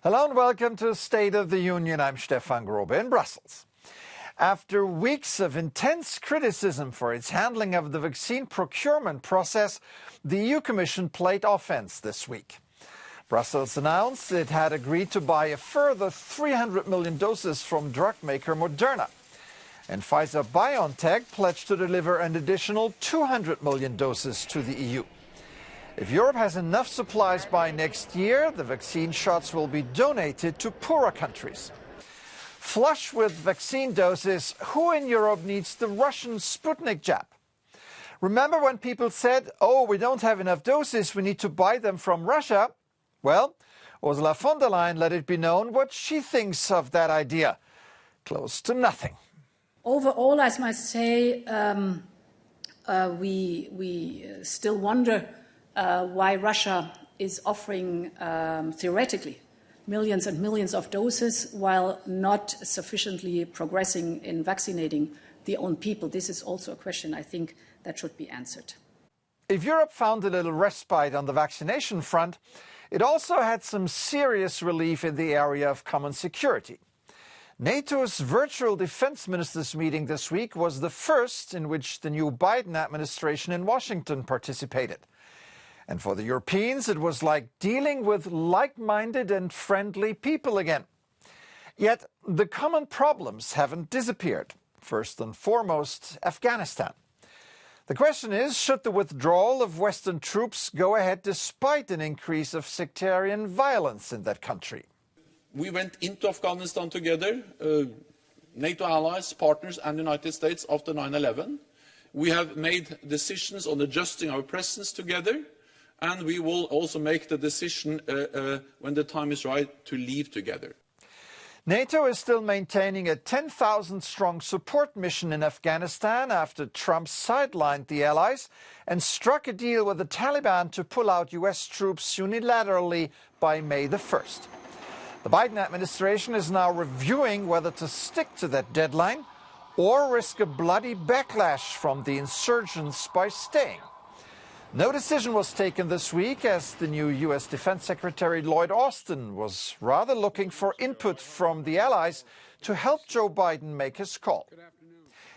Hello and welcome to State of the Union. I'm Stefan Grobe in Brussels. After weeks of intense criticism for its handling of the vaccine procurement process, the EU Commission played offense this week. Brussels announced it had agreed to buy a further 300 million doses from drug maker Moderna. And Pfizer-BioNTech pledged to deliver an additional 200 million doses to the EU. If Europe has enough supplies by next year, the vaccine shots will be donated to poorer countries. Flush with vaccine doses, who in Europe needs the Russian Sputnik jab? Remember when people said, oh, we don't have enough doses, we need to buy them from Russia? Well, Ursula von der Leyen let it be known what she thinks of that idea. Close to nothing. Overall, I must say, we still wonder why Russia is offering, theoretically, millions and millions of doses while not sufficiently progressing in vaccinating their own people. This is also a question, I think, that should be answered. If Europe found a little respite on the vaccination front, it also had some serious relief in the area of common security. NATO's virtual defense ministers meeting this week was the first in which the new Biden administration in Washington participated. And for the Europeans, it was like dealing with like-minded and friendly people again. Yet the common problems haven't disappeared. First and foremost, Afghanistan. The question is, should the withdrawal of Western troops go ahead despite an increase of sectarian violence in that country? We went into Afghanistan together, NATO allies, partners and the United States after 9/11. We have made decisions on adjusting our presence together, and we will also make the decision when the time is right to leave together. NATO is still maintaining a 10,000-strong support mission in Afghanistan after Trump sidelined the allies and struck a deal with the Taliban to pull out U.S. troops unilaterally by May the 1st. The Biden administration is now reviewing whether to stick to that deadline or risk a bloody backlash from the insurgents by staying. No decision was taken this week as the new U.S. Defense Secretary Lloyd Austin was rather looking for input from the allies to help Joe Biden make his call.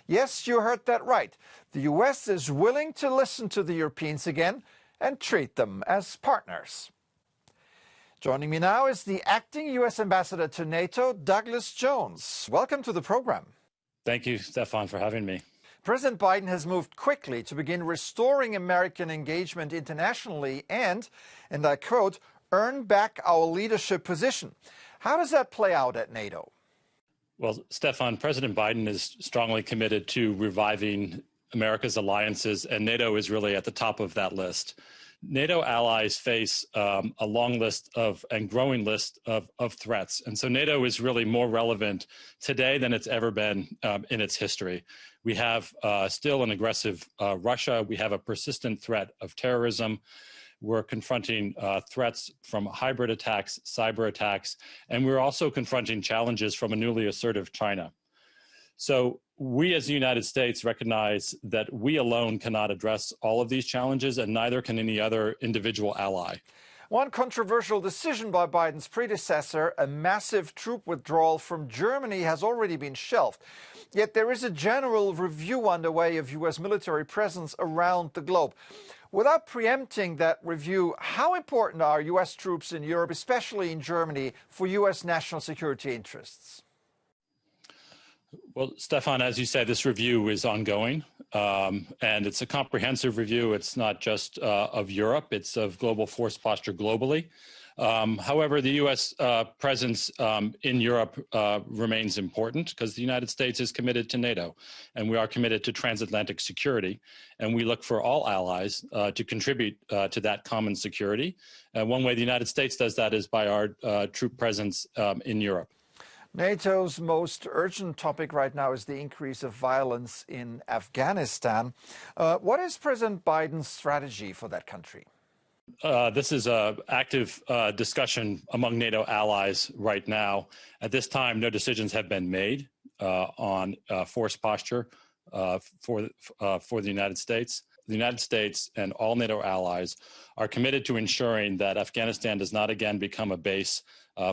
Yes, you heard that right. The U.S. is willing to listen to the Europeans again and treat them as partners. Joining me now is the acting U.S. ambassador to NATO, Douglas Jones. Welcome to the program. Thank you, Stefan, for having me. President Biden has moved quickly to begin restoring American engagement internationally and I quote, earn back our leadership position. How does that play out at NATO? Well, Stefan, President Biden is strongly committed to reviving America's alliances, and NATO is really at the top of that list. NATO allies face a long list and growing list of threats. And so NATO is really more relevant today than it's ever been in its history. We have still an aggressive Russia. We have a persistent threat of terrorism. We're confronting threats from hybrid attacks, cyber attacks, and we're also confronting challenges from a newly assertive China. So we as the United States recognize that we alone cannot address all of these challenges, and neither can any other individual ally. One controversial decision by Biden's predecessor, a massive troop withdrawal from Germany, has already been shelved. Yet there is a general review underway of U.S. military presence around the globe. Without preempting that review, how important are U.S. troops in Europe, especially in Germany, for U.S. national security interests? Well, Stefan, as you said, this review is ongoing, and it's a comprehensive review. It's not just of Europe, it's of global force posture globally. However, the U.S. presence in Europe remains important because the United States is committed to NATO, and we are committed to transatlantic security, and we look for all allies to contribute to that common security. One way the United States does that is by our troop presence in Europe. NATO's most urgent topic right now is the increase of violence in Afghanistan. What is President Biden's strategy for that country? This is an active discussion among NATO allies right now. At this time, no decisions have been made on force posture for the United States. The United States and all NATO allies are committed to ensuring that Afghanistan does not again become a base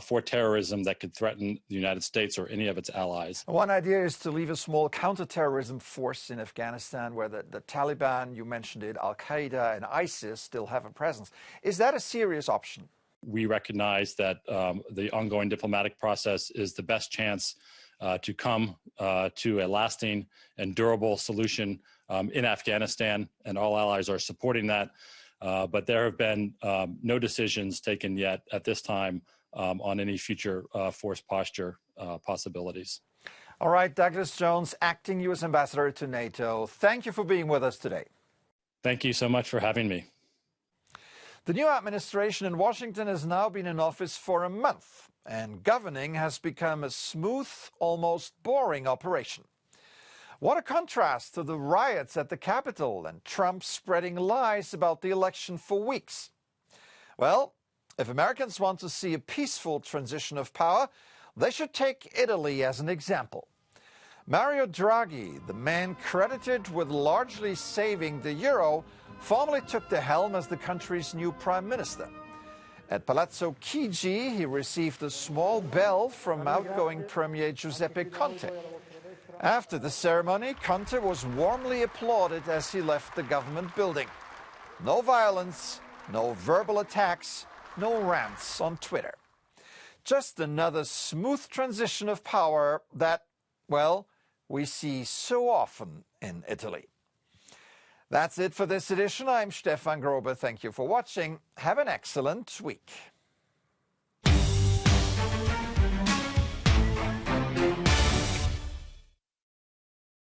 for terrorism that could threaten the United States or any of its allies. One idea is to leave a small counterterrorism force in Afghanistan where the Taliban, you mentioned it, Al-Qaeda and ISIS still have a presence. Is that a serious option? We recognize that the ongoing diplomatic process is the best chance to come to a lasting and durable solution in Afghanistan, and all allies are supporting that. But there have been no decisions taken yet at this time on any future force posture possibilities. All right, Douglas Jones, acting U.S. Ambassador to NATO, thank you for being with us today. Thank you so much for having me. The new administration in Washington has now been in office for a month, and governing has become a smooth, almost boring operation. What a contrast to the riots at the Capitol and Trump spreading lies about the election for weeks. Well, if Americans want to see a peaceful transition of power, they should take Italy as an example. Mario Draghi, the man credited with largely saving the euro, formally took the helm as the country's new prime minister. At Palazzo Chigi, he received a small bell from outgoing Premier Giuseppe Conte. After the ceremony, Conte was warmly applauded as he left the government building. No violence, no verbal attacks, no rants on Twitter. Just another smooth transition of power that, well, we see so often in Italy. That's it for this edition. I'm Stefan Grobe. Thank you for watching. Have an excellent week.